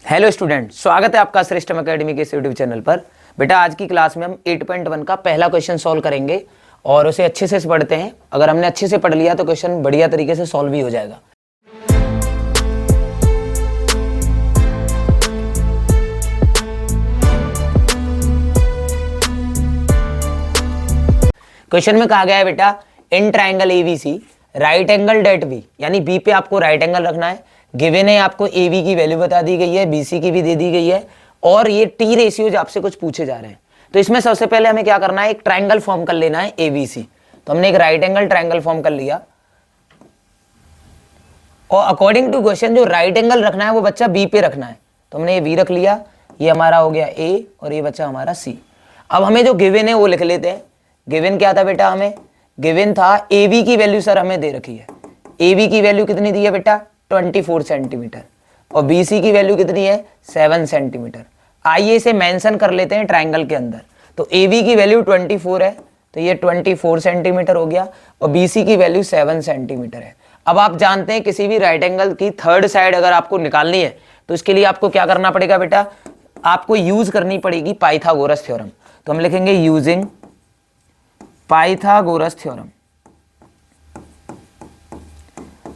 Hello student, स्वागत है आपका श्रेष्ठम एकेडमी के इस यूट्यूब चैनल पर। बेटा आज की क्लास में हम 8.1 का पहला क्वेश्चन सॉल्व करेंगे और उसे अच्छे से पढ़ते हैं। अगर हमने अच्छे से पढ़ लिया तो क्वेश्चन बढ़िया तरीके से सॉल्व भी हो जाएगा। क्वेश्चन में कहा गया है बेटा, in triangle ABC right angle at B, यानी बी पे आपको राइट एंगल रखना है। गिवन है आपको ए बी की वैल्यू बता दी गई है, बीसी की भी दे दी गई है और ये टी रेशियोज आपसे कुछ पूछे जा रहे हैं। तो इसमें सबसे पहले हमें क्या करना है, एक ट्राइंगल फॉर्म कर लेना है एबीसी। तो हमने एक राइट एंगल ट्राइंगल फॉर्म कर लिया और अकॉर्डिंग टू क्वेश्चन जो राइट एंगल रखना है वो बच्चा बी पे रखना है। तो हमने ये बी रख लिया, ये हमारा हो गया ए और ये बच्चा हमारा सी। अब हमें जो गिवन है वो लिख लेते हैं। गिवन क्या था बेटा, हमें गिवन था ए बी की वैल्यू सर हमें दे रखी है। ए बी की वैल्यू कितनी दी है बेटा, 24 सेंटीमीटर और BC की वैल्यू कितनी है, 7 सेंटीमीटर। आइए इसे मेंशन कर लेते हैं ट्राइंगल के अंदर। तो AB की वैल्यू 24 है तो ये 24 सेंटीमीटर हो गया और BC की वैल्यू 7 सेंटीमीटर है। अब आप जानते हैं किसी भी राइट एंगल की थर्ड साइड अगर आपको निकालनी है तो इसके लिए आपको क्या करना पड़ेगा बेटा, आपको यूज करनी पड़ेगी पाइथागोरस थ्योरम। तो हम लिखेंगे यूजिंग पाइथागोरस थ्योरम।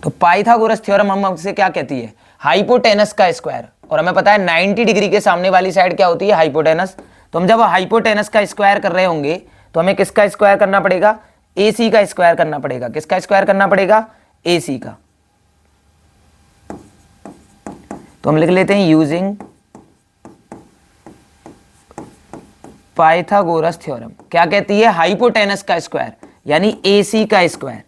तो पाइथागोरस थ्योरम हमसे क्या कहती है, हाइपोटेनस का स्क्वायर। और हमें पता है 90 डिग्री के सामने वाली साइड क्या होती है, हाइपोटेनस। तो हम जब हाइपोटेनस का स्क्वायर कर रहे होंगे तो हमें किसका स्क्वायर करना पड़ेगा, AC का स्क्वायर करना पड़ेगा। किसका स्क्वायर करना पड़ेगा, AC का। तो हम लिख लेते हैं यूजिंग पाइथागोरस थ्योरम क्या कहती है, हाइपोटेनस का स्क्वायर यानी AC का स्क्वायर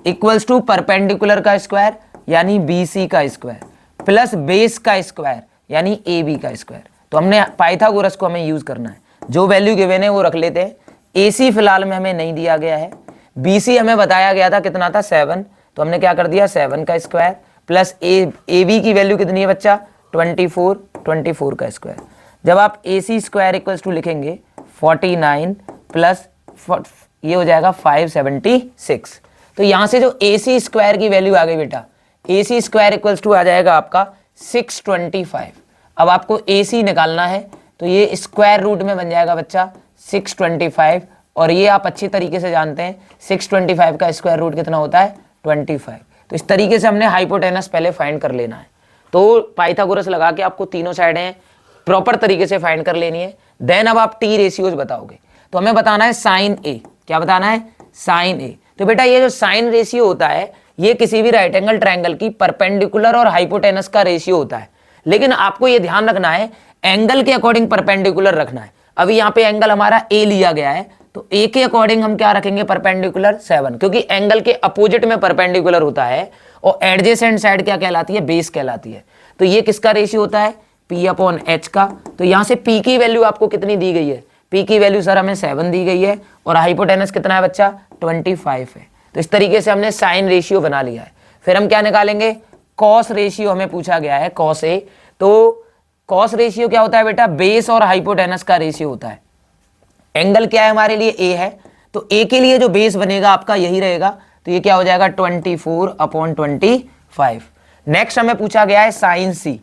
इक्वल्स टू परपेंडिकुलर का स्क्वायर यानी BC का स्क्वायर प्लस बेस का स्क्वायर यानी AB का स्क्वायर। तो हमने पाइथागोरस को हमें यूज करना है। जो वैल्यू गिवन है वो रख लेते हैं। AC फिलहाल में हमें नहीं दिया गया है, BC हमें बताया गया था कितना था, 7। तो हमने क्या कर दिया, 7 का स्क्वायर प्लस AB की वैल्यू कितनी है बच्चा, 24 का स्क्वायर। जब आप AC स्क्वायर इक्वल्स टू लिखेंगे 49 प्लस ये हो जाएगा 576। तो यहां से जो AC स्क्वायर की वैल्यू आ गई बेटा, AC स्क्वायर इक्वल्स टू आ जाएगा आपका 625। अब आपको AC निकालना है तो ये स्क्वायर रूट में बन जाएगा बच्चा 625 और ये आप अच्छी तरीके से जानते हैं 625 का स्क्वायर रूट कितना होता है, 25। तो इस तरीके से हमने हाइपोटेनस पहले फाइंड कर लेना है। तो पाइथागोरस लगा के आपको तीनों साइडें प्रॉपर तरीके से फाइंड कर लेनी है। देन अब आप टी रेशियोज बताओगे। तो हमें बताना है साइन ए। क्या बताना है, साइन ए। तो बेटा ये जो साइन रेशियो होता है ये किसी भी राइट एंगल ट्रायंगल की परपेंडिकुलर और हाइपोटेनस का रेशियो होता है। लेकिन आपको ये ध्यान रखना है एंगल के अकॉर्डिंग परपेंडिकुलर रखना है। अभी यहाँ पे एंगल हमारा ए लिया गया है तो ए के अकॉर्डिंग हम क्या रखेंगे, परपेंडिकुलर 7, क्योंकि एंगल के अपोजिट में परपेंडिकुलर होता है और एडजेसेंट साइड क्या कहलाती है, बेस कहलाती है। तो ये किसका रेशियो होता है, P/H का। तो यहां से P की वैल्यू आपको कितनी दी गई है, P की वैल्यू सर हमें 7 दी गई है और हाइपोटेनस कितना है बच्चा, 25 है। तो इस तरीके से हमने साइन रेशियो बना लिया है। फिर हम क्या निकालेंगे, कॉस रेशियो हमें पूछा गया है, कॉस ए। तो कॉस रेशियो क्या होता है बेटा, बेस और हाइपोटेनस का रेशियो होता है। एंगल क्या है हमारे लिए, ए है, तो ए के लिए जो बेस बनेगा आपका यही रहेगा। तो ये क्या हो जाएगा 24/25। नेक्स्ट हमें पूछा गया है साइन सी।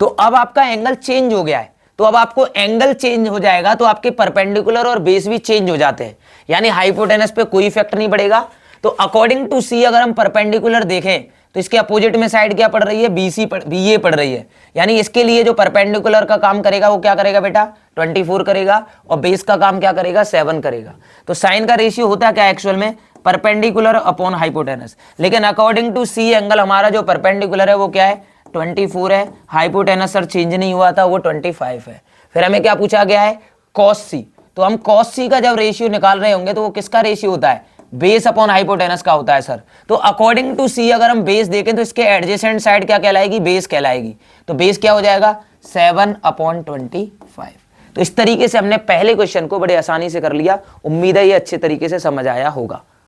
तो अब आपका एंगल चेंज हो गया है, तो अब आपको एंगल चेंज हो जाएगा तो आपके परपेंडिकुलर और बेस भी चेंज हो जाते हैं, यानी हाइपोटेनस पे कोई इफेक्ट नहीं पड़ेगा। तो अकॉर्डिंग टू सी अगर हम परपेंडिकुलर देखें तो इसके अपोजिट में साइड क्या पड़ रही है, BA पड़ रही है। यानी इसके लिए जो परपेंडिकुलर का काम करेगा वो क्या करेगा बेटा, 24 करेगा और बेस का काम क्या करेगा, 7 करेगा। तो साइन का रेशियो होता है क्या एक्चुअल में, परपेंडिकुलर अपॉन हाइपोटेनस। लेकिन अकॉर्डिंग टू सी एंगल हमारा जो परपेंडिकुलर है वो क्या है, 24 है। हाइपोटेनस सर चेंज नहीं हुआ था, वो 25 है। फिर हमें क्या पूछा गया है, कॉस सी। तो हम कॉस सी का जब रेशियो निकाल रहे होंगे तो वो किसका रेशियो होता है, बेस अपॉन हाइपोटेनस का होता है सर। तो अकॉर्डिंग टू सी अगर हम बेस देखें तो इसके एडजेसेंट साइड क्या कहलाएगी, बेस कहलाएगी। तो बेस क्या हो जाएगा, 7/25। तो इस तरीके से हमने पहले क्वेश्चन को बड़े आसानी से कर लिया। उम्मीद है ये अच्छे तरीके से समझ आया होगा।